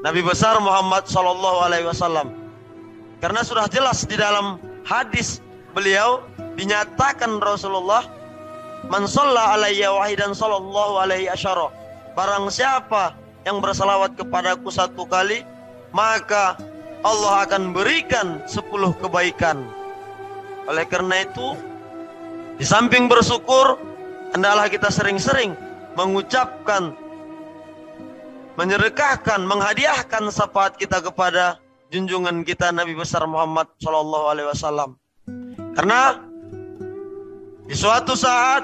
Nabi besar Muhammad sallallahu alaihi wasallam. Karena sudah jelas di dalam hadis beliau dinyatakan Rasulullah, man shalla alayya wahidan sallallahu alaihi asyara. Barang siapa yang bersalawat kepadaku satu kali, maka Allah akan berikan 10 kebaikan. Oleh karena itu, di samping bersyukur, hendaklah kita sering-sering mengucapkan, menyedekahkan, menghadiahkan syafaat kita kepada junjungan kita Nabi besar Muhammad sallallahu alaihi wasallam. Karena di suatu saat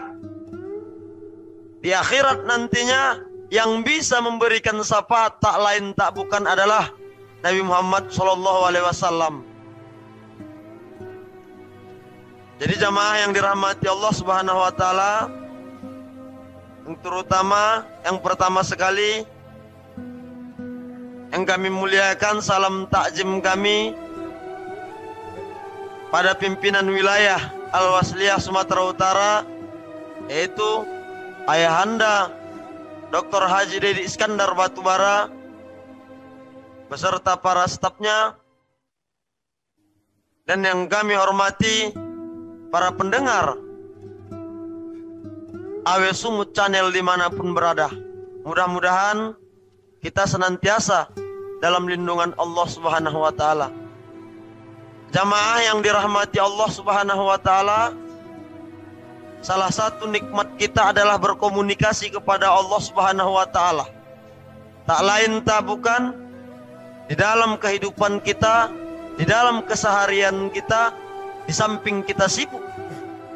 di akhirat nantinya yang bisa memberikan syafaat tak lain tak bukan adalah Nabi Muhammad sallallahu alaihi wasallam. Jadi jamaah yang dirahmati Allah Subhanahu wa taala, yang terutama yang pertama sekali yang kami muliakan, salam takzim kami pada pimpinan wilayah Al-Wasliyah Sumatera Utara, yaitu Ayahanda Dr. Haji Dedi Iskandar Batubara beserta para stafnya, dan yang kami hormati para pendengar Awe Sumut Channel dimanapun berada. Mudah-mudahan kita senantiasa dalam lindungan Allah Subhanahu wa taala. Jamaah yang dirahmati Allah Subhanahu wa taala, salah satu nikmat kita adalah berkomunikasi kepada Allah Subhanahu wa taala. Tak lain tak bukan di dalam kehidupan kita, di dalam keseharian kita, di samping kita sibuk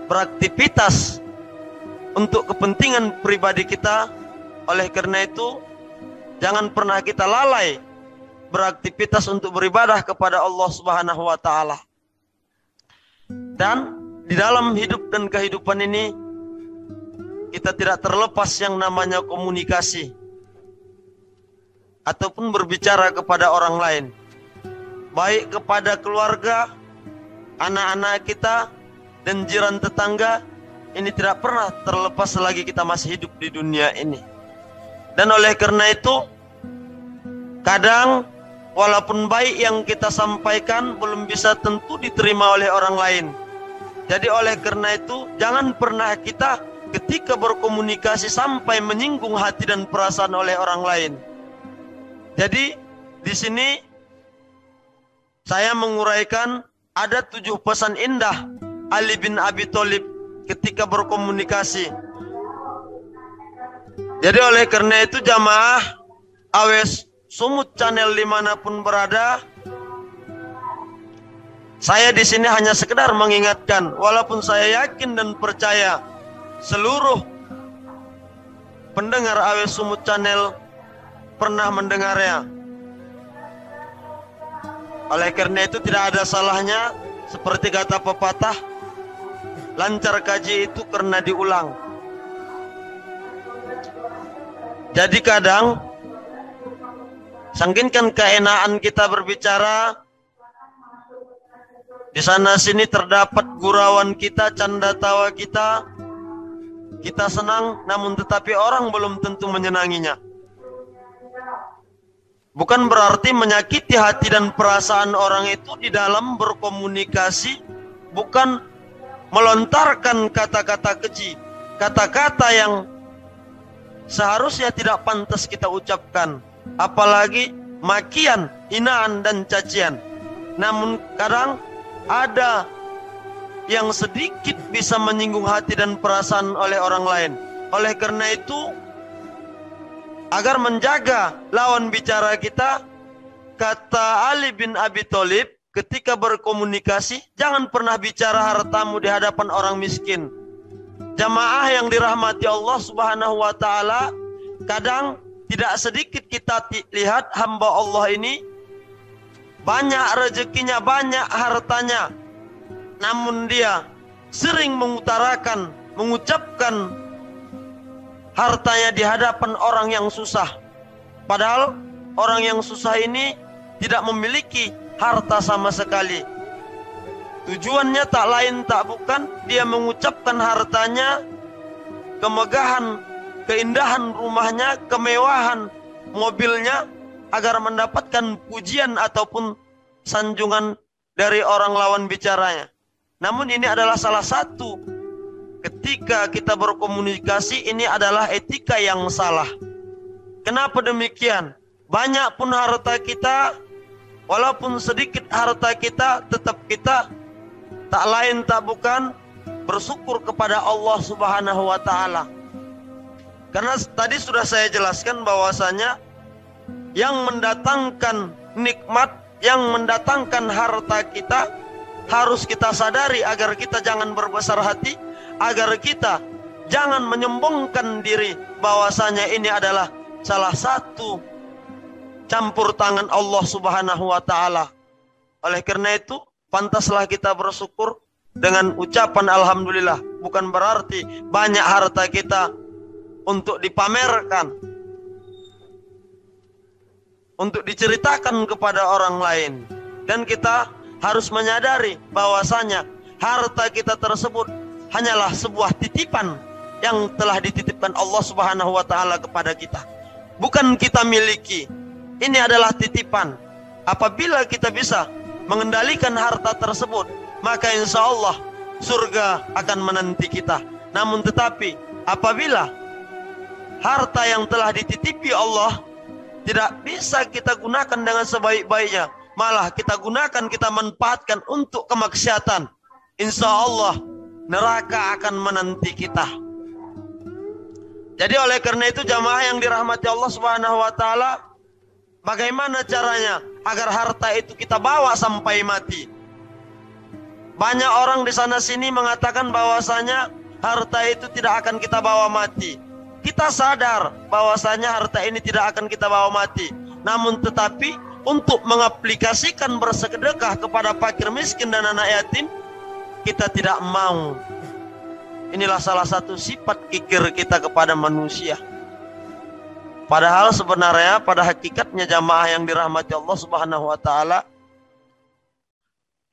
beraktivitas untuk kepentingan pribadi kita. Oleh karena itu, jangan pernah kita lalai beraktivitas untuk beribadah kepada Allah Subhanahu wa taala. Dan di dalam hidup dan kehidupan ini kita tidak terlepas yang namanya komunikasi ataupun berbicara kepada orang lain, baik kepada keluarga, anak-anak kita, dan jiran tetangga. Ini tidak pernah terlepas selagi kita masih hidup di dunia ini. Dan oleh karena itu, kadang walaupun baik yang kita sampaikan belum bisa tentu diterima oleh orang lain. Jadi oleh karena itu, jangan pernah kita ketika berkomunikasi sampai menyinggung hati dan perasaan oleh orang lain. Jadi di sini saya menguraikan ada 7 pesan indah Ali bin Abi Thalib ketika berkomunikasi. Jadi oleh karena itu jamaah Awes Sumut Channel dimanapun berada, saya di sini hanya sekedar mengingatkan, walaupun saya yakin dan percaya seluruh pendengar Awes Sumut Channel pernah mendengarnya. Oleh karena itu tidak ada salahnya, seperti kata pepatah, lancar kaji itu karena diulang. Jadi kadang saking keenaan kita berbicara, di sana sini terdapat gurauan kita, canda tawa kita, kita senang, namun tetapi orang belum tentu menyenanginya. Bukan berarti menyakiti hati dan perasaan orang itu di dalam berkomunikasi, bukan melontarkan kata-kata keji, kata-kata yang seharusnya tidak pantas kita ucapkan, apalagi makian, hinaan, dan cacian. Namun kadang ada yang sedikit bisa menyinggung hati dan perasaan oleh orang lain. Oleh karena itu, agar menjaga lawan bicara kita, kata Ali bin Abi Thalib ketika berkomunikasi, jangan pernah bicara hartamu di hadapan orang miskin. Jamaah yang dirahmati Allah Subhanahu wa taala, kadang tidak sedikit kita lihat hamba Allah ini banyak rezekinya, banyak hartanya, namun dia sering mengutarakan, mengucapkan hartanya di hadapan orang yang susah. Padahal orang yang susah ini tidak memiliki harta sama sekali. Tujuannya tak lain tak bukan dia mengucapkan hartanya, kemegahan, keindahan rumahnya, kemewahan mobilnya, agar mendapatkan pujian ataupun sanjungan dari orang lawan bicaranya. Namun ini adalah salah satu ketika kita berkomunikasi, ini adalah etika yang salah. Kenapa demikian? Banyak pun harta kita, walaupun sedikit harta kita, tetap kita tak lain tak bukan bersyukur kepada Allah Subhanahu wa Ta'ala. Karena tadi sudah saya jelaskan bahwasanya yang mendatangkan nikmat, yang mendatangkan harta kita, harus kita sadari agar kita jangan berbesar hati, agar kita jangan menyombongkan diri bahwasanya ini adalah salah satu campur tangan Allah Subhanahu wa Ta'ala. Oleh karena itu, pantaslah kita bersyukur dengan ucapan alhamdulillah. Bukan berarti banyak harta kita untuk dipamerkan, untuk diceritakan kepada orang lain. Dan kita harus menyadari bahwasanya harta kita tersebut hanyalah sebuah titipan yang telah dititipkan Allah Subhanahu wa Ta'ala kepada kita. Bukan kita miliki. Ini adalah titipan. Apabila kita bisa mengendalikan harta tersebut, maka insya Allah surga akan menanti kita. Namun tetapi apabila harta yang telah dititipi Allah tidak bisa kita gunakan dengan sebaik-baiknya, malah kita gunakan, kita manfaatkan untuk kemaksiatan, insya Allah neraka akan menanti kita. Jadi oleh karena itu jamaah yang dirahmati Allah Subhanahu wa Ta'ala, bagaimana caranya agar harta itu kita bawa sampai mati? Banyak orang di sana sini mengatakan bahwasanya harta itu tidak akan kita bawa mati. Kita sadar bahwasanya harta ini tidak akan kita bawa mati. Namun tetapi untuk mengaplikasikan bersedekah kepada fakir miskin dan anak yatim, kita tidak mau. Inilah salah satu sifat kikir kita kepada manusia. Padahal sebenarnya pada hakikatnya jamaah yang dirahmati Allah Subhanahu wa Ta'ala,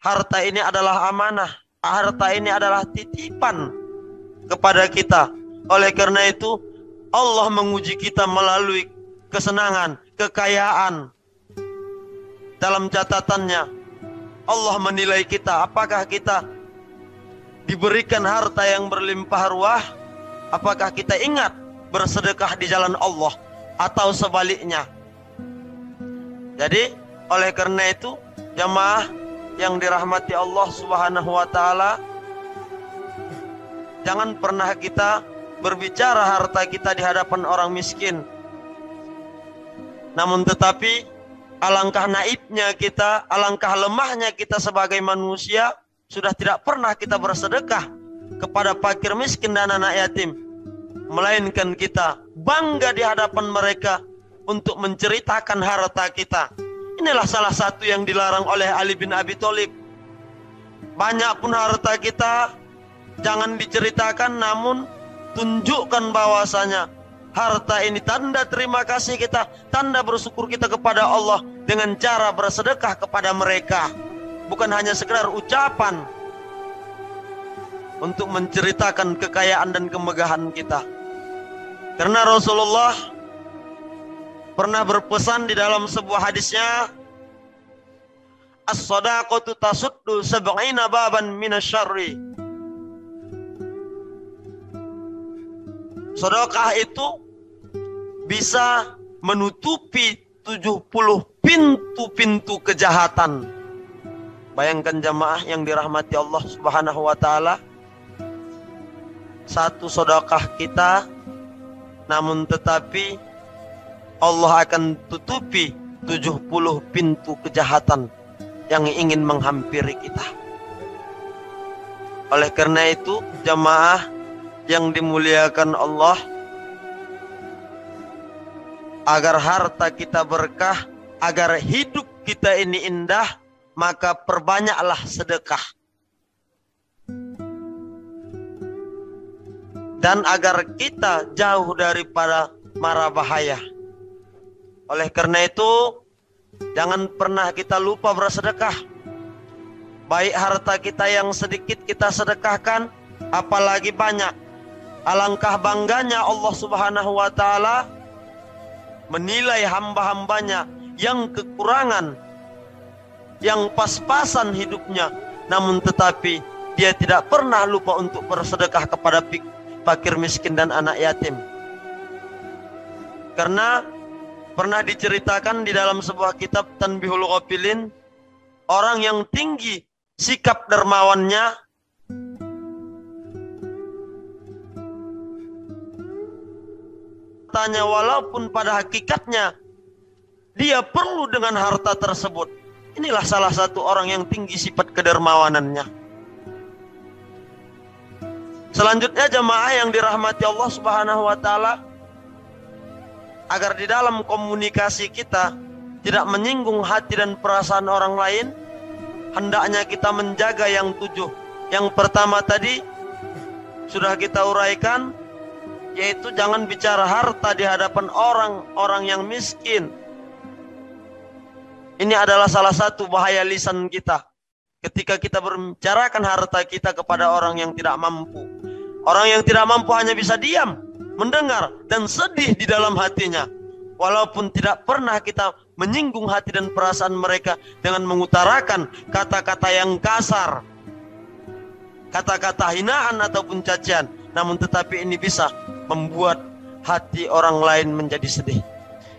harta ini adalah amanah. Harta ini adalah titipan kepada kita. Oleh karena itu Allah menguji kita melalui kesenangan, kekayaan. Dalam catatannya Allah menilai kita, apakah kita diberikan harta yang berlimpah ruah, apakah kita ingat bersedekah di jalan Allah, atau sebaliknya. Jadi oleh karena itu jamaah yang dirahmati Allah Subhanahu wa Ta'ala, jangan pernah kita berbicara harta kita di hadapan orang miskin. Namun tetapi alangkah naibnya kita, alangkah lemahnya kita sebagai manusia, sudah tidak pernah kita bersedekah kepada fakir miskin dan anak yatim, melainkan kita bangga di hadapan mereka untuk menceritakan harta kita. Inilah salah satu yang dilarang oleh Ali bin Abi Thalib. Banyak pun harta kita jangan diceritakan, namun tunjukkan bahwasanya harta ini tanda terima kasih kita, tanda bersyukur kita kepada Allah dengan cara bersedekah kepada mereka. Bukan hanya sekedar ucapan untuk menceritakan kekayaan dan kemegahan kita. Karena Rasulullah pernah berpesan di dalam sebuah hadisnya, as-sadaqatu tasuddu sab'ina baban minasyarri. Sedekah itu bisa menutupi 70 pintu-pintu kejahatan. Bayangkan jamaah yang dirahmati Allah Subhanahu wa Ta'ala, satu sedekah kita, namun tetapi Allah akan tutupi 70 pintu kejahatan yang ingin menghampiri kita. Oleh karena itu jamaah yang dimuliakan Allah, agar harta kita berkah, agar hidup kita ini indah, maka perbanyaklah sedekah. Dan agar kita jauh daripada mara bahaya. Oleh karena itu jangan pernah kita lupa bersedekah. Baik harta kita yang sedikit kita sedekahkan, apalagi banyak. Alangkah bangganya Allah Subhanahu wa Ta'ala menilai hamba-hambanya yang kekurangan, yang pas-pasan hidupnya, namun tetapi dia tidak pernah lupa untuk bersedekah kepada fakir miskin dan anak yatim. Karena pernah diceritakan di dalam sebuah kitab Tanbihul Ghafilin, orang yang tinggi sikap dermawannya, tanya walaupun pada hakikatnya dia perlu dengan harta tersebut. Inilah salah satu orang yang tinggi sifat kedermawanannya. Selanjutnya jamaah yang dirahmati Allah Subhanahu wa taala, agar di dalam komunikasi kita tidak menyinggung hati dan perasaan orang lain, hendaknya kita menjaga yang 7. Yang pertama tadi sudah kita uraikan, yaitu jangan bicara harta di hadapan orang-orang yang miskin. Ini adalah salah satu bahaya lisan kita ketika kita membicarakan harta kita kepada orang yang tidak mampu. Orang yang tidak mampu hanya bisa diam, mendengar, dan sedih di dalam hatinya. Walaupun tidak pernah kita menyinggung hati dan perasaan mereka dengan mengutarakan kata-kata yang kasar, kata-kata hinaan ataupun cacian, namun tetapi ini bisa membuat hati orang lain menjadi sedih.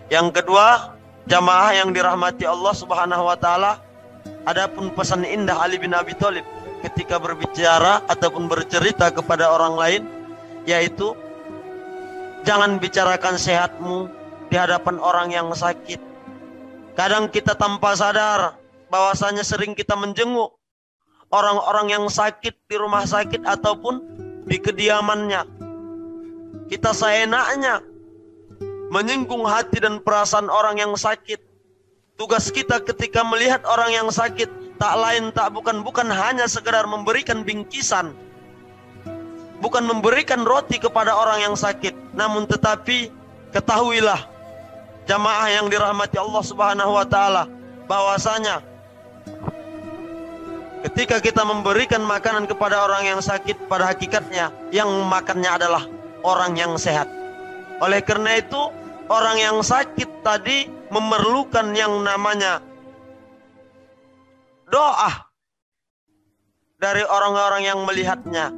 Yang kedua, jamaah yang dirahmati Allah Subhanahu wa taala, adapun pesan indah Ali bin Abi Thalib ketika berbicara ataupun bercerita kepada orang lain, yaitu jangan bicarakan sehatmu di hadapan orang yang sakit. Kadang kita tanpa sadar bahwasanya sering kita menjenguk orang-orang yang sakit di rumah sakit ataupun di kediamannya. Kita seenaknya menyinggung hati dan perasaan orang yang sakit. Tugas kita ketika melihat orang yang sakit tak lain tak bukan hanya sekedar memberikan bingkisan, bukan memberikan roti kepada orang yang sakit, namun tetapi ketahuilah jamaah yang dirahmati Allah Subhanahu wa taala, bahwasanya ketika kita memberikan makanan kepada orang yang sakit, pada hakikatnya yang makannya adalah orang yang sehat. Oleh karena itu, orang yang sakit tadi memerlukan yang namanya doa dari orang-orang yang melihatnya.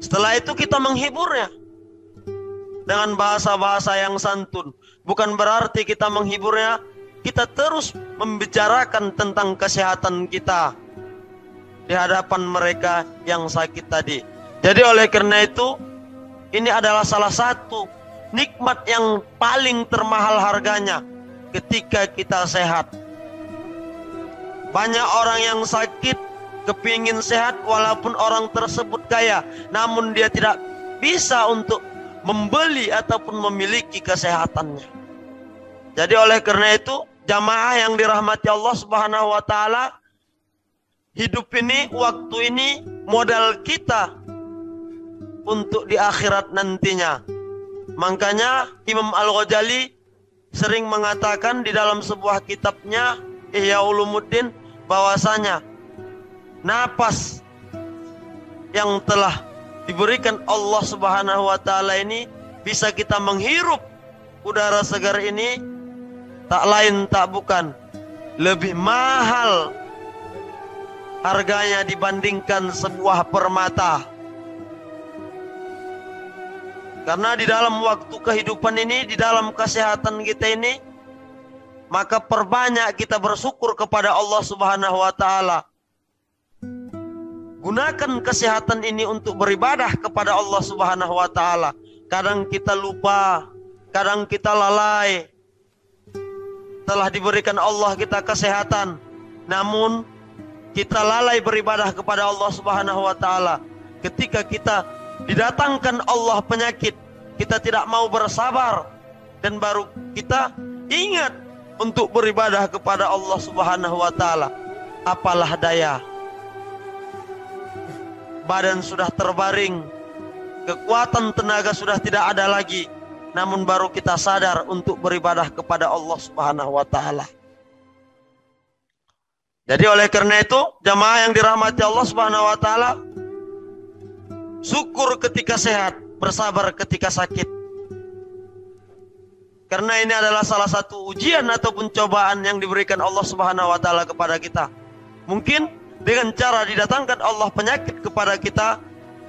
Setelah itu kita menghiburnya dengan bahasa-bahasa yang santun. Bukan berarti kita menghiburnya, kita terus membicarakan tentang kesehatan kita di hadapan mereka yang sakit tadi. Jadi oleh karena itu, ini adalah salah satu nikmat yang paling termahal harganya ketika kita sehat. Banyak orang yang sakit kepingin sehat walaupun orang tersebut kaya, namun dia tidak bisa untuk membeli ataupun memiliki kesehatannya. Jadi oleh karena itu, jamaah yang dirahmati Allah Subhanahu wa taala, hidup ini, waktu ini modal kita untuk di akhirat nantinya. Makanya Imam Al-Ghazali sering mengatakan di dalam sebuah kitabnya Ihya Ulumuddin, bahwasanya napas yang telah diberikan Allah Subhanahu wa taala ini, bisa kita menghirup udara segar ini, tak lain tak bukan lebih mahal harganya dibandingkan sebuah permata. Karena di dalam waktu kehidupan ini, di dalam kesehatan kita ini, maka perbanyak kita bersyukur kepada Allah Subhanahu wa taala. Gunakan kesehatan ini untuk beribadah kepada Allah Subhanahu wa taala. Kadang kita lupa, kadang kita lalai. Telah diberikan Allah kita kesehatan, namun kita lalai beribadah kepada Allah Subhanahu wa taala. Ketika kita didatangkan Allah penyakit, kita tidak mau bersabar, dan baru kita ingat untuk beribadah kepada Allah Subhanahu wa taala. Apalah daya, badan sudah terbaring, kekuatan tenaga sudah tidak ada lagi, namun baru kita sadar untuk beribadah kepada Allah Subhanahu wa taala. Jadi oleh karena itu, jamaah yang dirahmati Allah Subhanahu wa taala, syukur ketika sehat, bersabar ketika sakit. Karena ini adalah salah satu ujian ataupun cobaan yang diberikan Allah Subhanahu wa taala kepada kita. Mungkin dengan cara didatangkan Allah penyakit kepada kita,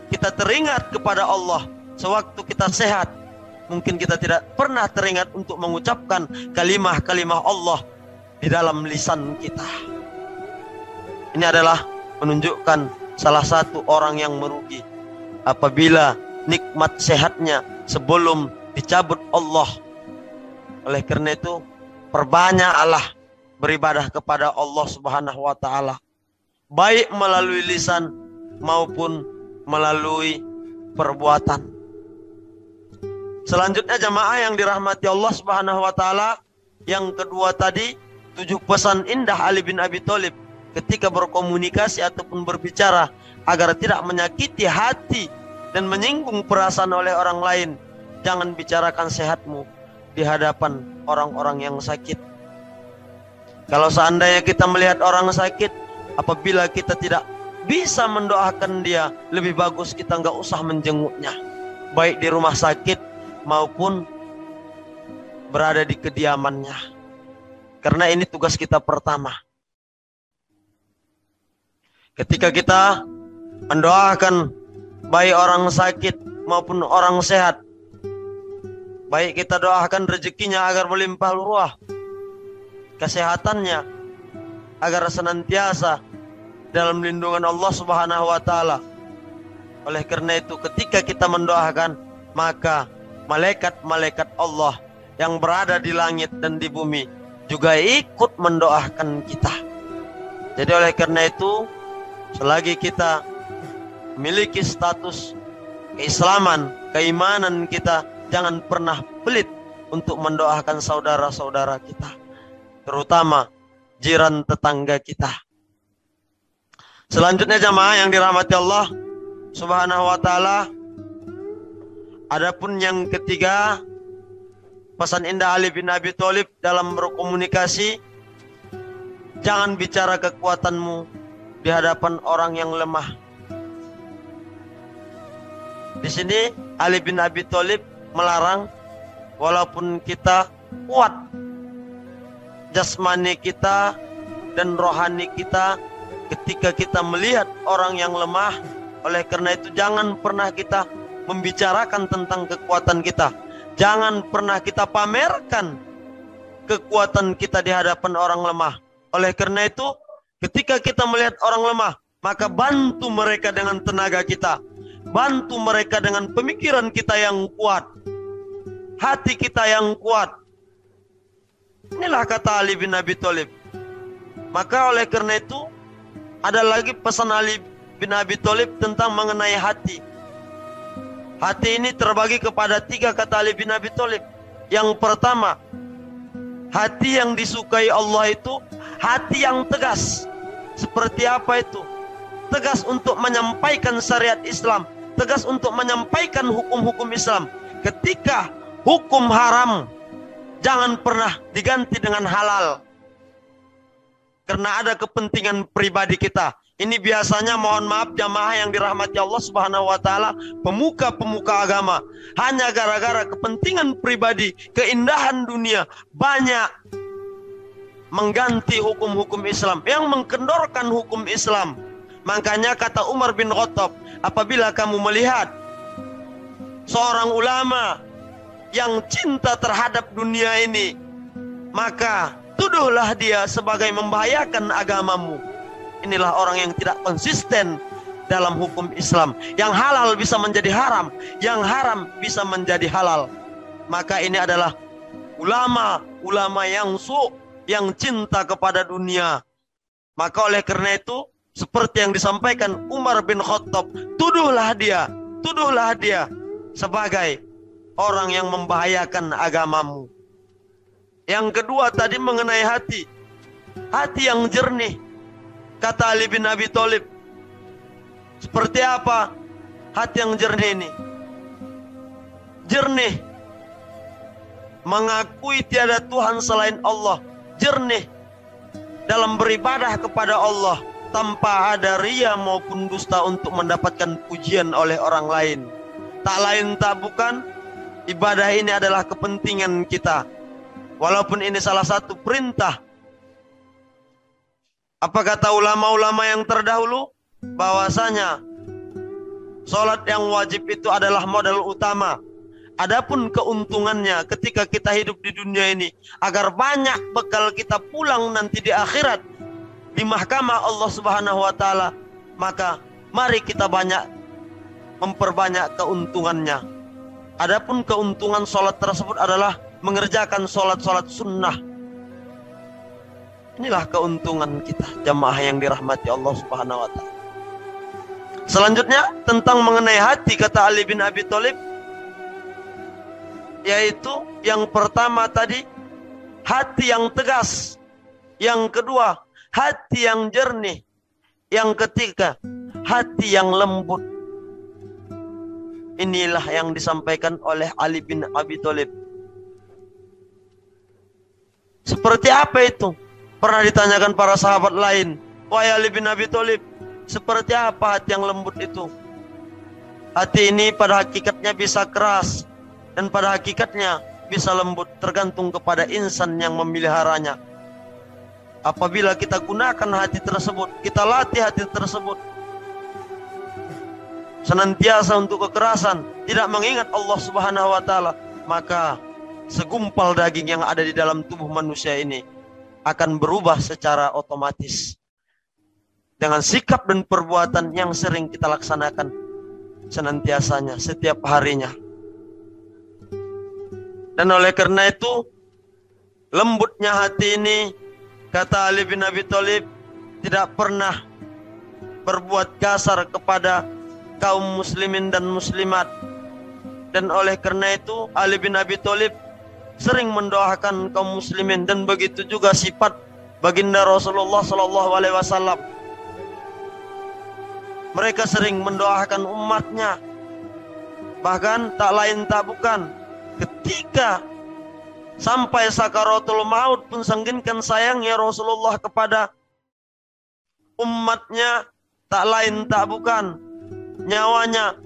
kita teringat kepada Allah sewaktu kita sehat. Mungkin kita tidak pernah teringat untuk mengucapkan kalimah-kalimah Allah di dalam lisan kita. Ini adalah menunjukkan salah satu orang yang merugi apabila nikmat sehatnya sebelum dicabut Allah. Oleh karena itu, perbanyaklah beribadah kepada Allah Subhanahu wa taala, baik melalui lisan maupun melalui perbuatan. Selanjutnya jamaah yang dirahmati Allah Subhanahu wa taala, yang kedua tadi 7 pesan indah Ali bin Abi Thalib ketika berkomunikasi ataupun berbicara agar tidak menyakiti hati dan menyinggung perasaan oleh orang lain. Jangan bicarakan sehatmu di hadapan orang-orang yang sakit. Kalau seandainya kita melihat orang sakit, apabila kita tidak bisa mendoakan dia, lebih bagus kita nggak usah menjenguknya, baik di rumah sakit maupun berada di kediamannya. Karena ini tugas kita pertama. Ketika kita mendoakan baik orang sakit maupun orang sehat, baik kita doakan rezekinya agar melimpah ruah, kesehatannya agar senantiasa dalam lindungan Allah Subhanahu wa taala. Oleh karena itu, ketika kita mendoakan, maka malaikat-malaikat Allah yang berada di langit dan di bumi juga ikut mendoakan kita. Jadi oleh karena itu, selagi kita memiliki status keislaman, keimanan kita, jangan pernah pelit untuk mendoakan saudara-saudara kita, terutama jiran tetangga kita. Selanjutnya jamaah yang dirahmati Allah Subhanahu wa taala, adapun yang ketiga, pesan indah Ali bin Abi Thalib dalam berkomunikasi, jangan bicara kekuatanmu di hadapan orang yang lemah. Di sini Ali bin Abi Thalib melarang, walaupun kita kuat jasmani kita dan rohani kita, ketika kita melihat orang yang lemah. Oleh karena itu, jangan pernah kita membicarakan tentang kekuatan kita. Jangan pernah kita pamerkan kekuatan kita di hadapan orang lemah. Oleh karena itu, ketika kita melihat orang lemah, maka bantu mereka dengan tenaga kita, bantu mereka dengan pemikiran kita yang kuat, hati kita yang kuat. Inilah kata Ali bin Abi Thalib. Maka oleh karena itu, ada lagi pesan Ali bin Abi Thalib tentang mengenai hati. Hati ini terbagi kepada 3 kata Ali bin Abi Thalib. Yang pertama, hati yang disukai Allah itu hati yang tegas. Seperti apa itu? Tegas untuk menyampaikan syariat Islam, tegas untuk menyampaikan hukum-hukum Islam. Ketika hukum haram, jangan pernah diganti dengan halal, karena ada kepentingan pribadi kita. Ini biasanya, mohon maaf jamaah yang dirahmati Allah Subhanahu wa taala, pemuka-pemuka agama hanya gara-gara kepentingan pribadi, keindahan dunia, banyak mengganti hukum-hukum Islam, yang mengkendorkan hukum Islam. Makanya kata Umar bin Khattab, apabila kamu melihat seorang ulama yang cinta terhadap dunia ini, maka tuduhlah dia sebagai membahayakan agamamu. Inilah orang yang tidak konsisten dalam hukum Islam. Yang halal bisa menjadi haram, yang haram bisa menjadi halal. Maka ini adalah ulama yang yang cinta kepada dunia. Maka oleh karena itu, seperti yang disampaikan Umar bin Khattab, tuduhlah dia sebagai orang yang membahayakan agamamu. Yang kedua tadi mengenai hati yang jernih. Kata Ali bin Abi Thalib, seperti apa hati yang jernih ini? Jernih mengakui tiada Tuhan selain Allah, jernih dalam beribadah kepada Allah tanpa ada ria maupun dusta untuk mendapatkan pujian oleh orang lain. Tak lain tak bukan, ibadah ini adalah kepentingan kita. Walaupun ini salah satu perintah. Apa kata ulama-ulama yang terdahulu? Bahwasanya sholat yang wajib itu adalah modal utama. Adapun keuntungannya ketika kita hidup di dunia ini, agar banyak bekal kita pulang nanti di akhirat, di mahkamah Allah Subhanahu wa Ta'ala, maka mari kita memperbanyak keuntungannya. Adapun keuntungan sholat tersebut adalah mengerjakan sholat-sholat sunnah. Inilah keuntungan kita, jamaah yang dirahmati Allah Subhanahu wa Ta'ala. Selanjutnya tentang mengenai hati, kata Ali bin Abi Thalib, yaitu yang pertama tadi hati yang tegas, yang kedua hati yang jernih, yang ketiga hati yang lembut. Inilah yang disampaikan oleh Ali bin Abi Thalib. Seperti apa itu? Pernah ditanyakan para sahabat lain, wahai Ali bin Abi Thalib, seperti apa hati yang lembut itu? Hati ini pada hakikatnya bisa keras dan pada hakikatnya bisa lembut, tergantung kepada insan yang memeliharanya. Apabila kita gunakan hati tersebut, kita latih hati tersebut senantiasa untuk kekerasan, tidak mengingat Allah Subhanahu wa Ta'ala, maka segumpal daging yang ada di dalam tubuh manusia ini akan berubah secara otomatis dengan sikap dan perbuatan yang sering kita laksanakan senantiasanya, setiap harinya. Dan oleh karena itu, lembutnya hati ini, kata Ali bin Abi Thalib, tidak pernah berbuat kasar kepada kaum muslimin dan muslimat. Dan oleh karena itu, Ali bin Abi Thalib sering mendoakan kaum muslimin, dan begitu juga sifat baginda Rasulullah SAW. Mereka sering mendoakan umatnya, bahkan tak lain tak bukan, ketika sampai sakaratul maut pun sangginkan sayangnya Rasulullah kepada umatnya, tak lain tak bukan, nyawanya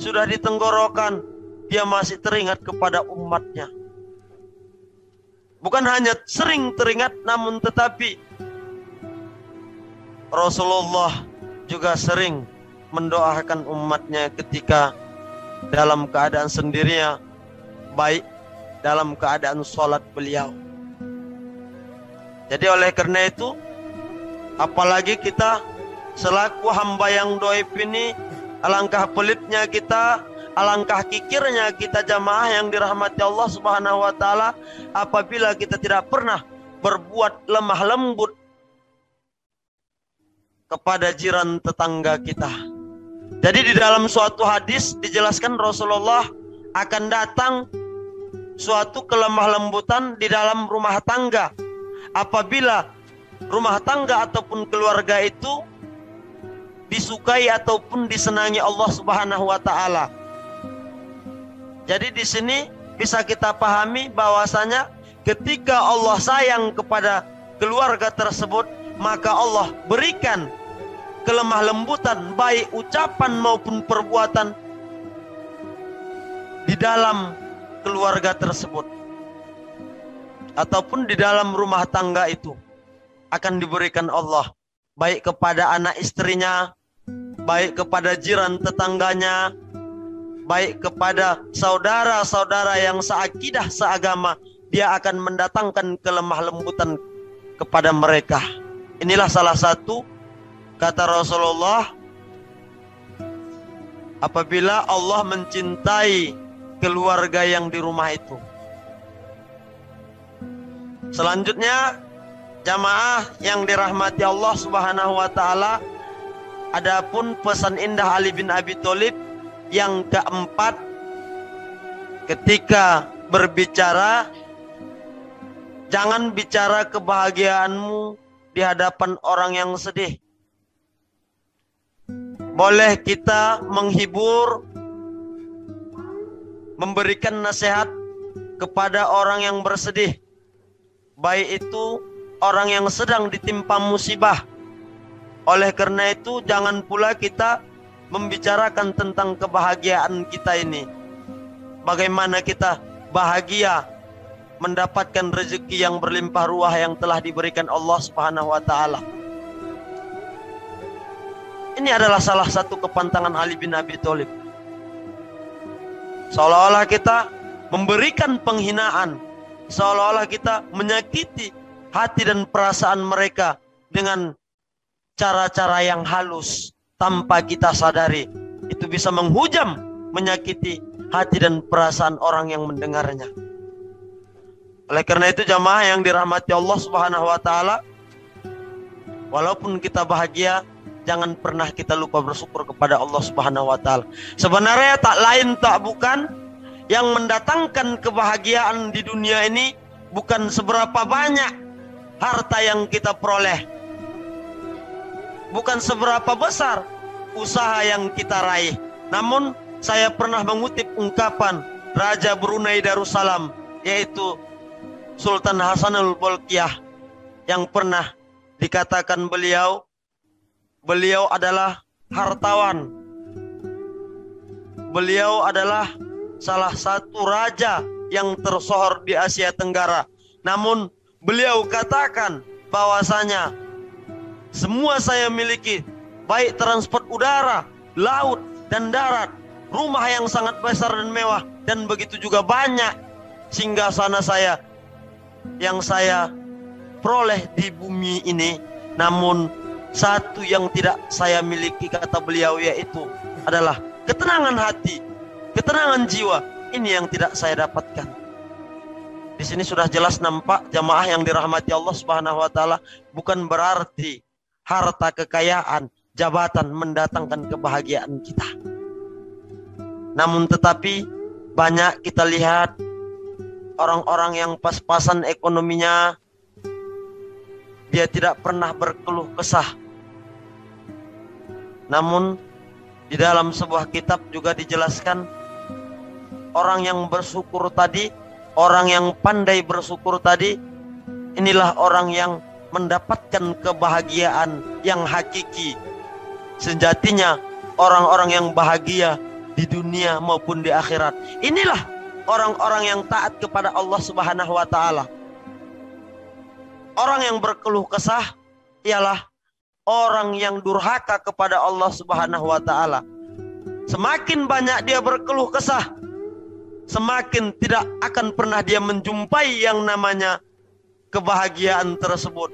sudah di tenggorokan, dia masih teringat kepada umatnya. Bukan hanya sering teringat, namun tetapi Rasulullah juga sering mendoakan umatnya ketika dalam keadaan sendirinya, baik dalam keadaan sholat beliau. Jadi oleh karena itu, apalagi kita selaku hamba yang doib ini, alangkah pelitnya kita, alangkah kikirnya kita jamaah yang dirahmati Allah Subhanahu wa Ta'ala, apabila kita tidak pernah berbuat lemah lembut kepada jiran tetangga kita. Jadi di dalam suatu hadis dijelaskan Rasulullah akan datang suatu kelemah lembutan di dalam rumah tangga apabila rumah tangga ataupun keluarga itu disukai ataupun disenangi Allah Subhanahu wa Ta'ala. Jadi di sini bisa kita pahami bahwasanya ketika Allah sayang kepada keluarga tersebut, maka Allah berikan kelemah lembutan baik ucapan maupun perbuatan di dalam keluarga tersebut ataupun di dalam rumah tangga itu, akan diberikan Allah baik kepada anak istrinya, baik kepada jiran tetangganya, baik kepada saudara-saudara yang seakidah seagama, dia akan mendatangkan kelemah lembutan kepada mereka. Inilah salah satu kata Rasulullah, apabila Allah mencintai keluarga yang di rumah itu. Selanjutnya, jamaah yang dirahmati Allah Subhanahu wa Ta'ala, adapun pesan indah Ali bin Abi Thalib yang keempat, ketika berbicara, jangan bicara kebahagiaanmu di hadapan orang yang sedih. Boleh kita menghibur, memberikan nasihat kepada orang yang bersedih, baik itu orang yang sedang ditimpa musibah. Oleh karena itu, jangan pula kita membicarakan tentang kebahagiaan kita ini. bagaimana kita bahagia mendapatkan rezeki yang berlimpah ruah yang telah diberikan Allah Subhanahu wa taala. Ini adalah salah satu kepantangan Ali bin Abi Thalib. Seolah-olah kita memberikan penghinaan, seolah-olah kita menyakiti hati dan perasaan mereka dengan cara-cara yang halus tanpa kita sadari. Itu bisa menghujam, menyakiti hati dan perasaan orang yang mendengarnya. Oleh karena itu jamaah yang dirahmati Allah Subhanahu wa taala, walaupun kita bahagia, jangan pernah kita lupa bersyukur kepada Allah Subhanahu wa taala. Sebenarnya tak lain tak bukan yang mendatangkan kebahagiaan di dunia ini bukan seberapa banyak harta yang kita peroleh, bukan seberapa besar usaha yang kita raih. Namun saya pernah mengutip ungkapan Raja Brunei Darussalam, yaitu Sultan Hasanul Bolkiah, yang pernah dikatakan beliau adalah hartawan. Beliau adalah salah satu raja yang tersohor di Asia Tenggara. Namun beliau katakan bahwasanya semua saya miliki, baik transport udara, laut, dan darat, rumah yang sangat besar dan mewah, dan begitu juga banyak singgasana saya yang saya peroleh di bumi ini. Namun satu yang tidak saya miliki, kata beliau, yaitu adalah ketenangan hati, ketenangan jiwa. Ini yang tidak saya dapatkan. Di sini sudah jelas nampak jamaah yang dirahmati Allah Subhanahu wa taala, bukan berarti harta, kekayaan, jabatan mendatangkan kebahagiaan kita. Namun tetapi banyak kita lihat orang-orang yang pas-pasan ekonominya, dia tidak pernah berkeluh kesah. Namun di dalam sebuah kitab juga dijelaskan, orang yang bersyukur tadi, orang yang pandai bersyukur tadi, inilah orang yang mendapatkan kebahagiaan yang hakiki. Sejatinya orang-orang yang bahagia di dunia maupun di akhirat, inilah orang-orang yang taat kepada Allah Subhanahu wa taala. Orang yang berkeluh kesah ialah orang yang durhaka kepada Allah Subhanahu wa taala. Semakin banyak dia berkeluh kesah, semakin tidak akan pernah dia menjumpai yang namanya kebahagiaan tersebut.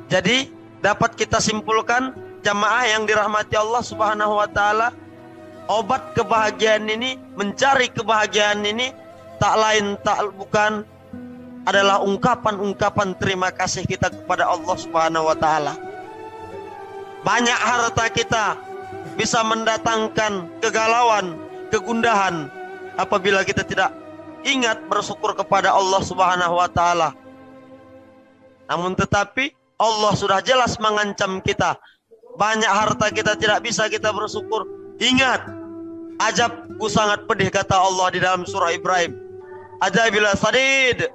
Jadi dapat kita simpulkan jamaah yang dirahmati Allah Subhanahu wa taala, obat kebahagiaan ini, mencari kebahagiaan ini tak lain tak bukan adalah ungkapan-ungkapan terima kasih kita kepada Allah Subhanahu wa taala. Banyak harta kita bisa mendatangkan kegalauan, kegundahan apabila kita tidak ingat bersyukur kepada Allah Subhanahu wa taala. Namun tetapi Allah sudah jelas mengancam kita. Banyak harta kita tidak bisa kita bersyukur. Ingat, ajabku sangat pedih, kata Allah di dalam surah Ibrahim. Ajabila sadid.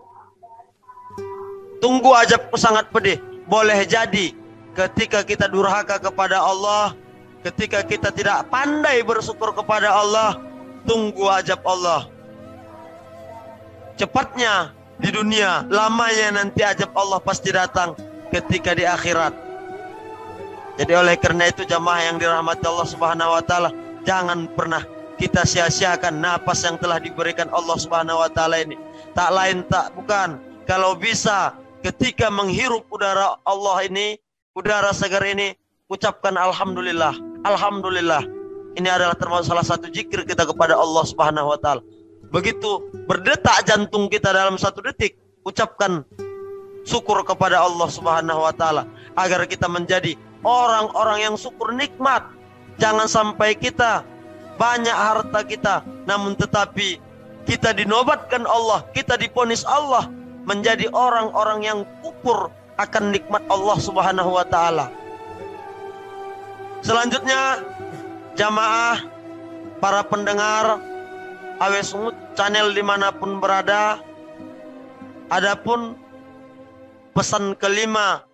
Tunggu ajabku sangat pedih. Boleh jadi ketika kita durhaka kepada Allah, ketika kita tidak pandai bersyukur kepada Allah, tunggu ajab Allah. Cepatnya di dunia, lamanya nanti ajab Allah pasti datang ketika di akhirat. Jadi oleh karena itu jamaah yang dirahmati Allah Subhanahu wa taala, jangan pernah kita sia-siakan napas yang telah diberikan Allah Subhanahu wa taala ini. Tak lain tak bukan, kalau bisa ketika menghirup udara Allah ini, udara segar ini, ucapkan alhamdulillah. Alhamdulillah. Ini adalah termasuk salah satu zikir kita kepada Allah Subhanahu wa taala. Begitu berdetak jantung kita dalam satu detik, ucapkan syukur kepada Allah Subhanahu wa taala agar kita menjadi orang-orang yang syukur nikmat. Jangan sampai kita banyak harta kita, namun tetapi kita dinobatkan Allah, kita diponis Allah menjadi orang-orang yang kufur akan nikmat Allah Subhanahu wa taala. Selanjutnya jamaah, para pendengar Awe Sungut channel dimanapun berada, adapun pesan kelima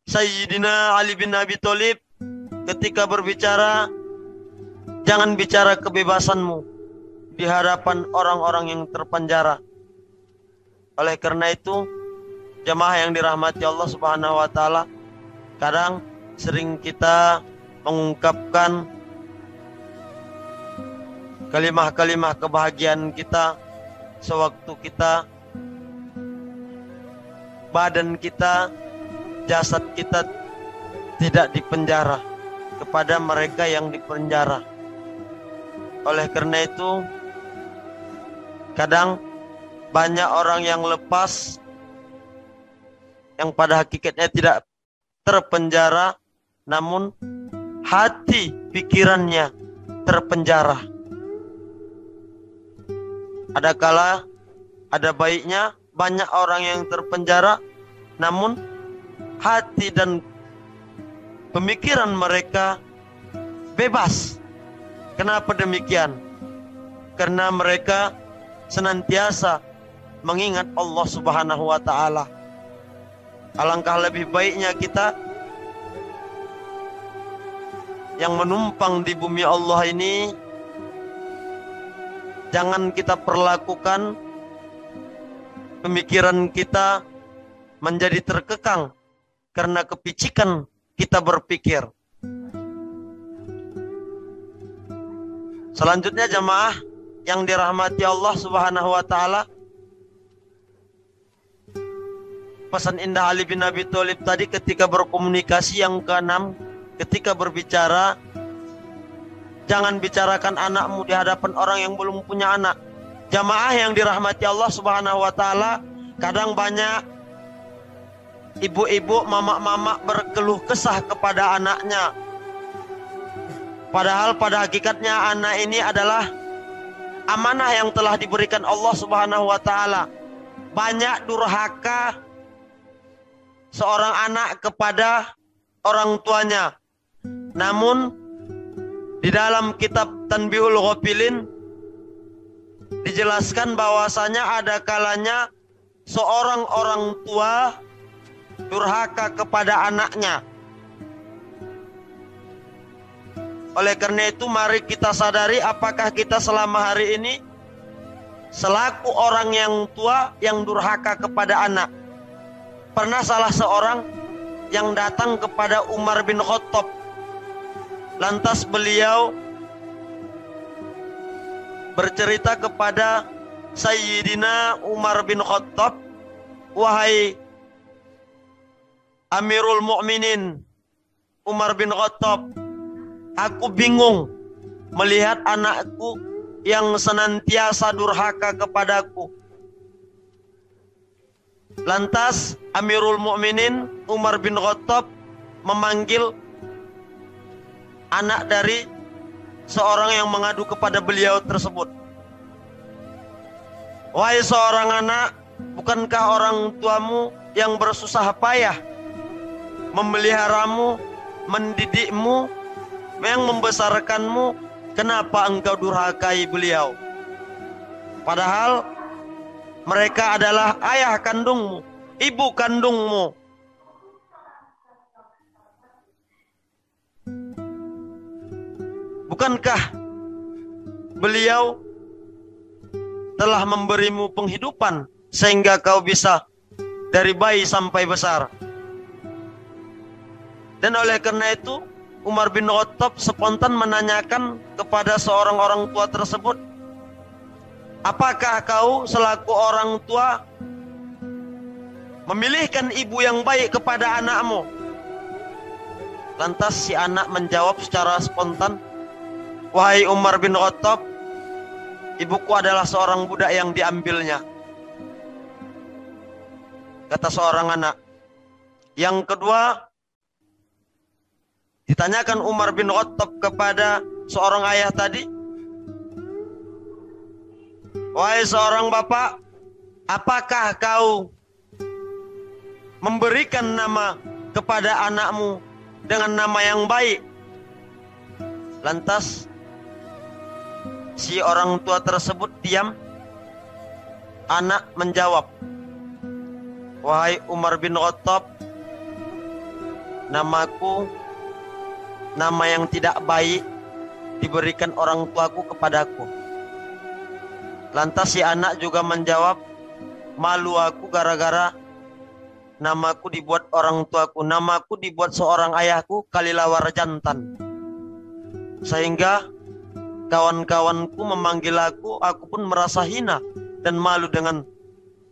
Sayyidina Ali bin Abi Thalib ketika berbicara, jangan bicara kebebasanmu, di hadapan orang-orang yang terpenjara. Oleh karena itu, jamaah yang dirahmati Allah Subhanahu wa taala, kadang sering kita mengungkapkan kalimah-kalimah kebahagiaan kita sewaktu kita, badan kita, jasad kita tidak dipenjara, kepada mereka yang dipenjara. Oleh karena itu, kadang banyak orang yang lepas, yang pada hakikatnya tidak terpenjara, namun hati pikirannya terpenjara. Ada kala, ada baiknya banyak orang yang terpenjara, namun hati dan pemikiran mereka bebas. Kenapa demikian? Karena mereka senantiasa mengingat Allah Subhanahu wa taala. Alangkah lebih baiknya kita yang menumpang di bumi Allah ini, jangan kita perlakukan pemikiran kita menjadi terkekang karena kepicikan kita berpikir. Selanjutnya jamaah yang dirahmati Allah Subhanahu wa taala, pesan indah Ali bin Abi Thalib tadi ketika berkomunikasi yang keenam, ketika berbicara, jangan bicarakan anakmu di hadapan orang yang belum punya anak. Jamaah yang dirahmati Allah Subhanahu wa taala, kadang banyak ibu-ibu, mama-mama berkeluh kesah kepada anaknya. Padahal pada hakikatnya anak ini adalah amanah yang telah diberikan Allah Subhanahu wa taala. Banyak durhaka seorang anak kepada orang tuanya. Namun di dalam kitab Tanbihul Ghafilin dijelaskan bahwasanya ada kalanya seorang orang tua durhaka kepada anaknya. Oleh karena itu, mari kita sadari apakah kita selama hari ini selaku orang yang tua yang durhaka kepada anak. Pernah salah seorang yang datang kepada Umar bin Khattab, lantas beliau bercerita kepada Sayyidina Umar bin Khattab, "Wahai Amirul Mukminin Umar bin Khattab, aku bingung melihat anakku yang senantiasa durhaka kepadaku." Lantas Amirul Mukminin Umar bin Khattab memanggil anak dari seorang yang mengadu kepada beliau tersebut. "Wahai seorang anak, bukankah orang tuamu yang bersusah payah memeliharamu, mendidikmu, yang membesarkanmu, kenapa engkau durhakai beliau? Padahal mereka adalah ayah kandungmu, ibu kandungmu." Bukankah beliau telah memberimu penghidupan sehingga kau bisa dari bayi sampai besar? Dan oleh karena itu, Umar bin Khattab spontan menanyakan kepada seorang orang tua tersebut, "Apakah kau selaku orang tua memilihkan ibu yang baik kepada anakmu?" Lantas si anak menjawab secara spontan, "Wahai Umar bin Khattab, ibuku adalah seorang budak yang diambilnya." Kata seorang anak. Yang kedua, ditanyakan Umar bin Khattab kepada seorang ayah tadi, "Wahai seorang bapak, apakah kau memberikan nama kepada anakmu dengan nama yang baik?" Lantas si orang tua tersebut diam. Anak menjawab, "Wahai Umar bin Khattab, namaku nama yang tidak baik diberikan orang tuaku kepadaku. Lantas si anak juga menjawab, malu aku gara-gara namaku dibuat orang tuaku, namaku dibuat seorang ayahku kalilawar jantan. Sehingga kawan-kawanku memanggil aku pun merasa hina dan malu dengan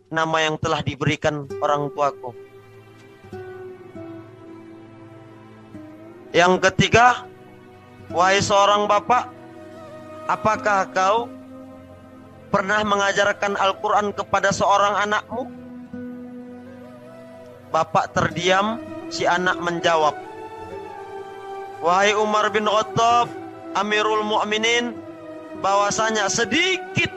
nama yang telah diberikan orang tuaku. Yang ketiga, wahai seorang bapak, apakah kau pernah mengajarkan Al-Quran kepada seorang anakmu? Bapak terdiam, si anak menjawab, wahai Umar bin Khattab, Amirul Mu'minin, bahwasanya sedikit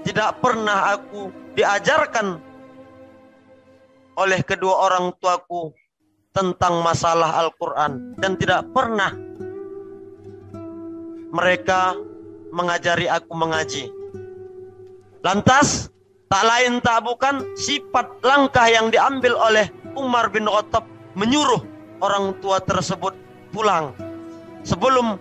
tidak pernah aku diajarkan oleh kedua orang tuaku tentang masalah Al-Quran, dan tidak pernah mereka mengajari aku mengaji. Lantas tak lain tak bukan sifat langkah yang diambil oleh Umar bin Khattab menyuruh orang tua tersebut pulang. Sebelum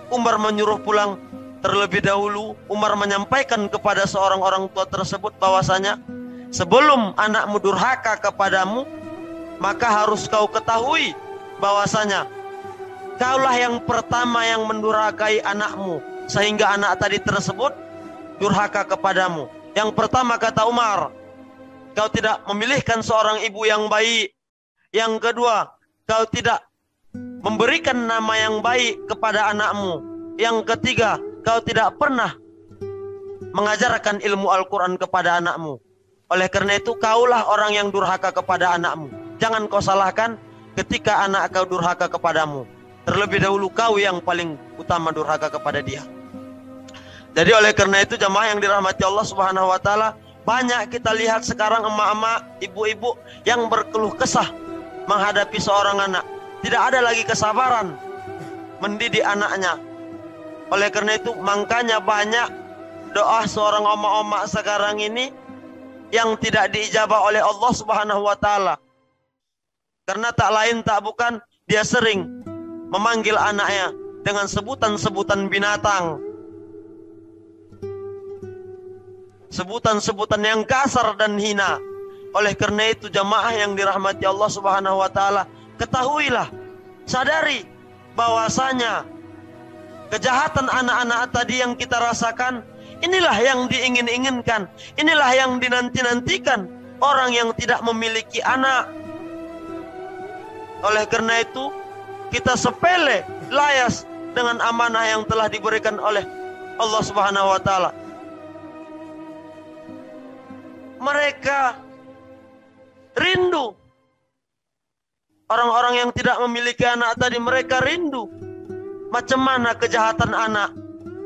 Umar menyuruh pulang, terlebih dahulu Umar menyampaikan kepada seorang orang tua tersebut bahwasanya sebelum anakmu durhaka kepadamu, maka harus kau ketahui bahwasanya kaulah yang pertama yang mendurhakai anakmu, sehingga anak tadi tersebut durhaka kepadamu. Yang pertama, kata Umar, kau tidak memilihkan seorang ibu yang baik. Yang kedua, kau tidak memberikan nama yang baik kepada anakmu. Yang ketiga, kau tidak pernah mengajarkan ilmu Al-Quran kepada anakmu. Oleh karena itu, kaulah orang yang durhaka kepada anakmu. Jangan kau salahkan ketika anak kau durhaka kepadamu. Terlebih dahulu kau yang paling utama durhaka kepada dia. Jadi oleh karena itu, jamaah yang dirahmati Allah Subhanahu wa taala, banyak kita lihat sekarang emak-emak, ibu-ibu yang berkeluh kesah menghadapi seorang anak. Tidak ada lagi kesabaran mendidik anaknya. Oleh karena itu, makanya banyak doa seorang emak-emak sekarang ini yang tidak diijabah oleh Allah Subhanahu wa taala. Karena tak lain tak bukan dia sering memanggil anaknya dengan sebutan-sebutan binatang, sebutan-sebutan yang kasar dan hina. Oleh karena itu, jamaah yang dirahmati Allah Subhanahu wa taala, ketahuilah, sadari bahwasanya kejahatan anak-anak tadi yang kita rasakan, inilah yang diingin-inginkan, inilah yang dinanti-nantikan orang yang tidak memiliki anak. Oleh karena itu, kita sepele, layas dengan amanah yang telah diberikan oleh Allah Subhanahu wa taala. Mereka rindu. Orang-orang yang tidak memiliki anak tadi, mereka rindu macam mana kejahatan anak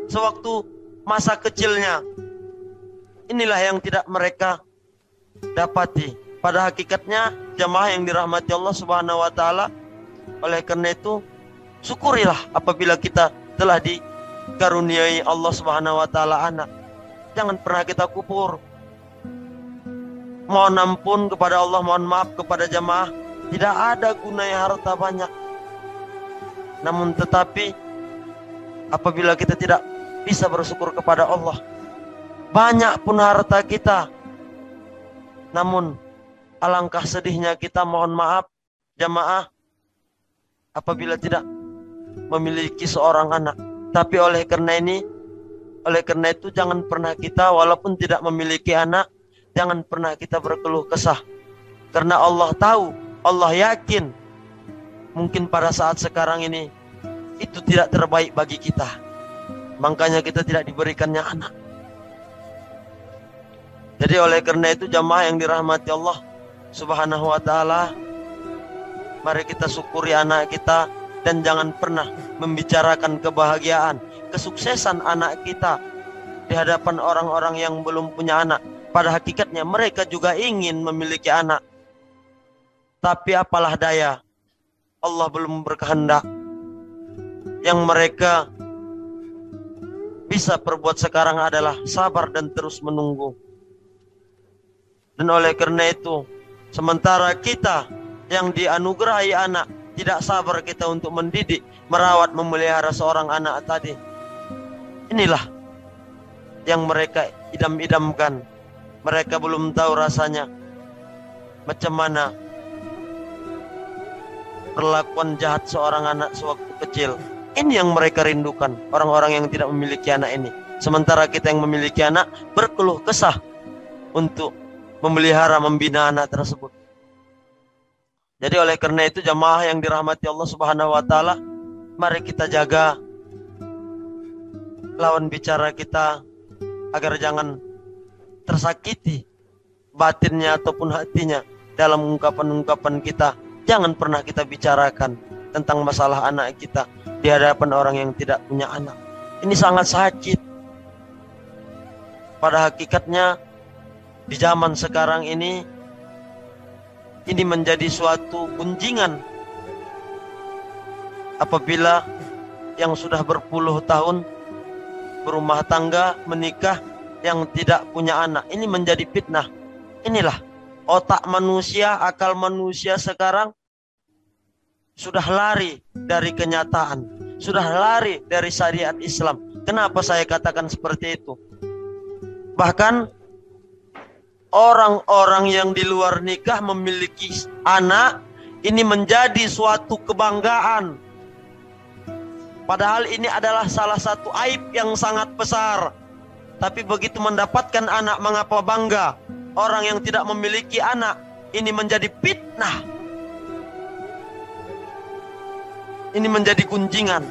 sewaktu masa kecilnya. Inilah yang tidak mereka dapati. Pada hakikatnya, jamaah yang dirahmati Allah Subhanahu wa taala, oleh karena itu syukurilah apabila kita telah dikaruniai Allah Subhanahu wa taala anak. Jangan pernah kita kufur. Mohon ampun kepada Allah, mohon maaf kepada jamaah. Tidak ada gunanya harta banyak. Namun tetapi apabila kita tidak bisa bersyukur kepada Allah, banyak pun harta kita, namun alangkah sedihnya kita, mohon maaf jamaah, apabila tidak memiliki seorang anak. Tapi oleh karena itu jangan pernah kita, walaupun tidak memiliki anak, jangan pernah kita berkeluh kesah. Karena Allah tahu, Allah yakin mungkin pada saat sekarang ini itu tidak terbaik bagi kita. Makanya kita tidak diberikannya anak. Jadi oleh karena itu, jamaah yang dirahmati Allah Subhanahu wa taala, mari kita syukuri anak kita dan jangan pernah membicarakan kebahagiaan, kesuksesan anak kita di hadapan orang-orang yang belum punya anak. Pada hakikatnya mereka juga ingin memiliki anak. Tapi apalah daya, Allah belum berkehendak. Yang mereka bisa perbuat sekarang adalah sabar dan terus menunggu. Dan oleh karena itu, sementara kita yang dianugerahi anak tidak sabar kita untuk mendidik, merawat, memelihara seorang anak tadi, inilah yang mereka idam-idamkan. Mereka belum tahu rasanya macam mana perlakuan jahat seorang anak sewaktu kecil. Ini yang mereka rindukan, orang-orang yang tidak memiliki anak ini. Sementara kita yang memiliki anak berkeluh kesah untuk memelihara, membina anak tersebut. Jadi oleh karena itu jamaah yang dirahmati Allah Subhanahu wa taala, mari kita jaga lawan bicara kita agar jangan tersakiti batinnya ataupun hatinya dalam ungkapan-ungkapan kita. Jangan pernah kita bicarakan tentang masalah anak kita di hadapan orang yang tidak punya anak. Ini sangat sakit. Pada hakikatnya di zaman sekarang ini menjadi suatu gunjingan apabila yang sudah berpuluh tahun berumah tangga, menikah, yang tidak punya anak. Ini menjadi fitnah. Inilah otak manusia, akal manusia sekarang sudah lari dari kenyataan, sudah lari dari syariat Islam. Kenapa saya katakan seperti itu? Bahkan orang-orang yang di luar nikah memiliki anak, ini menjadi suatu kebanggaan. Padahal ini adalah salah satu aib yang sangat besar. Tapi begitu mendapatkan anak, mengapa bangga? Orang yang tidak memiliki anak, ini menjadi fitnah. Ini menjadi gunjingan.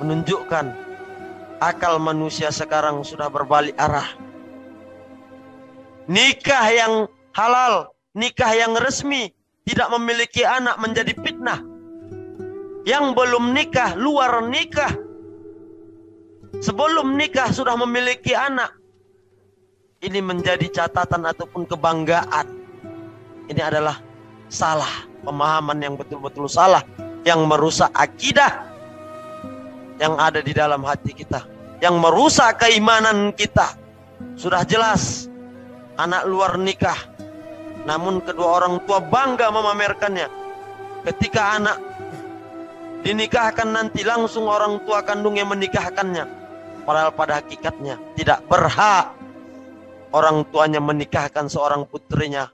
Menunjukkan akal manusia sekarang sudah berbalik arah. Nikah yang halal, nikah yang resmi, tidak memiliki anak menjadi fitnah. Yang belum nikah, luar nikah, sebelum nikah sudah memiliki anak, ini menjadi catatan ataupun kebanggaan. Ini adalah salah, pemahaman yang betul-betul salah, yang merusak akidah yang ada di dalam hati kita, yang merusak keimanan kita. Sudah jelas anak luar nikah, namun kedua orang tua bangga memamerkannya. Ketika anak dinikahkan nanti langsung orang tua kandung yang menikahkannya, padahal pada hakikatnya tidak berhak orang tuanya menikahkan seorang putrinya.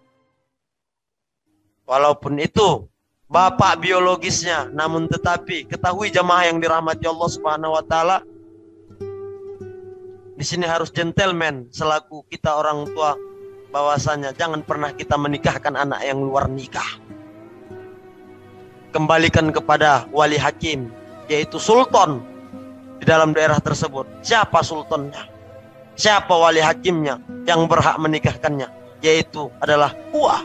Walaupun itu bapak biologisnya, namun tetapi ketahui jamaah yang dirahmati Allah Subhanahu wa taala, di sini harus gentleman selaku kita orang tua, bahwasanya jangan pernah kita menikahkan anak yang luar nikah. Kembalikan kepada wali hakim, yaitu sultan di dalam daerah tersebut. Siapa sultannya? Siapa wali hakimnya yang berhak menikahkannya? Yaitu adalah kuah,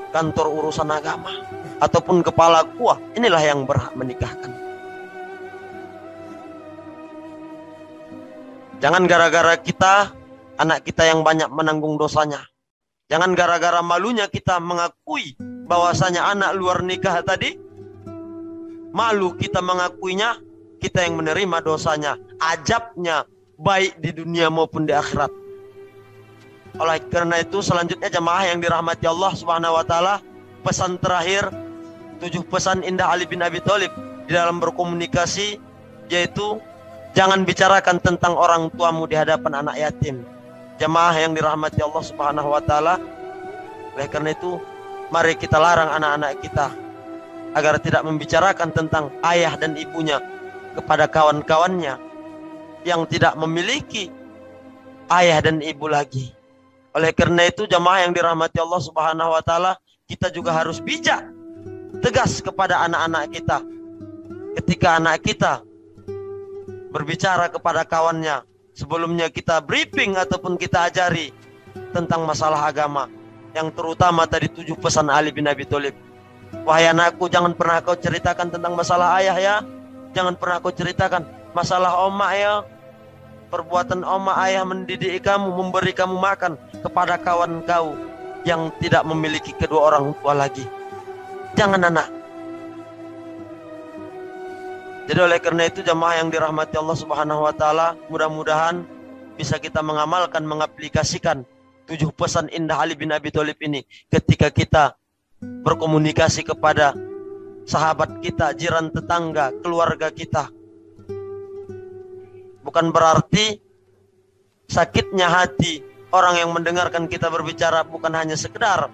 kantor urusan agama, ataupun kepala kuah. Inilah yang berhak menikahkan. Jangan gara-gara kita, anak kita yang banyak menanggung dosanya. Jangan gara-gara malunya kita mengakui bahwasanya anak luar nikah tadi, malu kita mengakuinya, kita yang menerima dosanya, ajabnya, baik di dunia maupun di akhirat. Oleh karena itu selanjutnya jamaah yang dirahmati Allah Subhanahu wa taala, pesan terakhir, 7 pesan indah Ali bin Abi Thalib di dalam berkomunikasi, yaitu jangan bicarakan tentang orang tuamu di hadapan anak yatim. Jamaah yang dirahmati Allah Subhanahu wa taala, oleh karena itu mari kita larang anak-anak kita agar tidak membicarakan tentang ayah dan ibunya kepada kawan-kawannya yang tidak memiliki ayah dan ibu lagi. Oleh karena itu jamaah yang dirahmati Allah Subhanahu wa taala, kita juga harus bijak, tegas kepada anak-anak kita. Ketika anak kita berbicara kepada kawannya, sebelumnya kita briefing ataupun kita ajari tentang masalah agama, yang terutama tadi 7 pesan Ali bin Abi Thalib. Wahai anakku, jangan pernah kau ceritakan tentang masalah ayah ya. Jangan pernah kau ceritakan masalah oma ya. Perbuatan oma ayah mendidik kamu, memberi kamu makan kepada kawan kau yang tidak memiliki kedua orang tua lagi. Jangan anak. Jadi oleh karena itu jamaah yang dirahmati Allah Subhanahu wa taala, mudah-mudahan bisa kita mengamalkan, mengaplikasikan 7 pesan indah Ali bin Abi Thalib ini ketika kita berkomunikasi kepada sahabat kita, jiran tetangga, keluarga kita, Bukan berarti sakitnya hati orang yang mendengarkan kita berbicara bukan hanya sekedar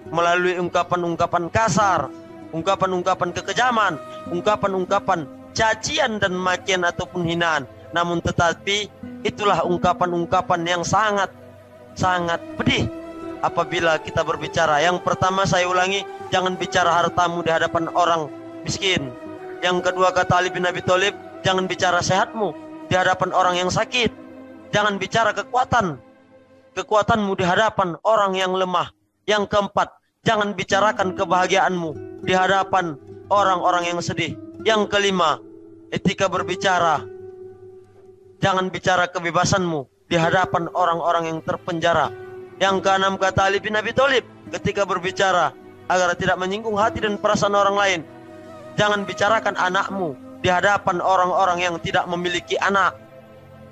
melalui ungkapan-ungkapan kasar, ungkapan-ungkapan kekejaman, ungkapan-ungkapan cacian dan makian ataupun hinaan. Namun tetapi itulah ungkapan-ungkapan yang sangat pedih apabila kita berbicara. Yang pertama saya ulangi, jangan bicara hartamu di hadapan orang miskin. Yang kedua kata Ali bin Abi Thalib, jangan bicara sehatmu di hadapan orang yang sakit. Jangan bicara kekuatanmu di hadapan orang yang lemah. Yang keempat, jangan bicarakan kebahagiaanmu di hadapan orang-orang yang sedih. Yang kelima, etika berbicara. Jangan bicara kebebasanmu di hadapan orang-orang yang terpenjara. Yang keenam kata Ali bin Abi Thalib ketika berbicara, agar tidak menyinggung hati dan perasaan orang lain, jangan bicarakan anakmu di hadapan orang-orang yang tidak memiliki anak.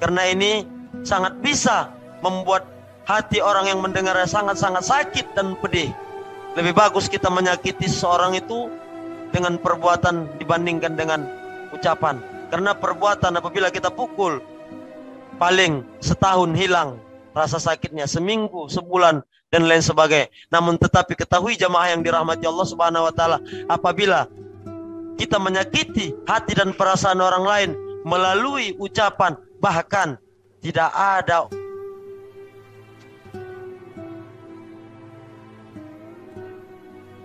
Karena ini sangat bisa membuat hati orang yang mendengarnya sangat-sangat sakit dan pedih. Lebih bagus kita menyakiti seseorang itu dengan perbuatan dibandingkan dengan ucapan. Karena perbuatan apabila kita pukul, paling setahun hilang rasa sakitnya, seminggu, sebulan, dan lain sebagainya. Namun tetapi ketahui jamaah yang dirahmati Allah Subhanahu wa Ta'ala, apabila kita menyakiti hati dan perasaan orang lain melalui ucapan, bahkan tidak ada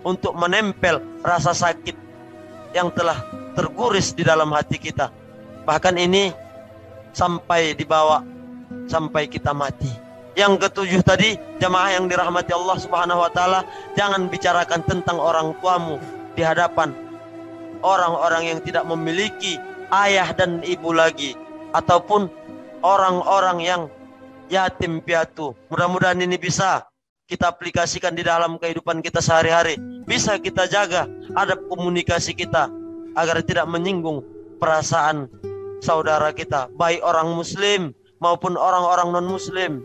untuk menempel rasa sakit yang telah terguris di dalam hati kita. Bahkan ini sampai dibawa sampai kita mati. Yang ketujuh tadi, jamaah yang dirahmati Allah Subhanahu wa Ta'ala, jangan bicarakan tentang orang tuamu di hadapan orang-orang yang tidak memiliki ayah dan ibu lagi, ataupun orang-orang yang yatim piatu. Mudah-mudahan ini bisa kita aplikasikan di dalam kehidupan kita sehari-hari. Bisa kita jaga adab komunikasi kita agar tidak menyinggung perasaan saudara kita, baik orang muslim maupun orang-orang non-muslim.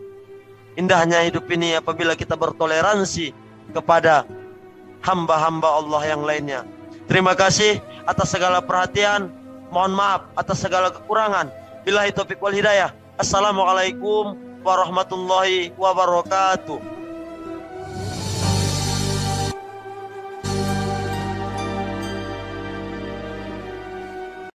Indahnya hidup ini apabila kita bertoleransi kepada hamba-hamba Allah yang lainnya. Terima kasih atas segala perhatian. Mohon maaf atas segala kekurangan. Billahi taufiq wal hidayah. Assalamualaikum warahmatullahi wabarakatuh.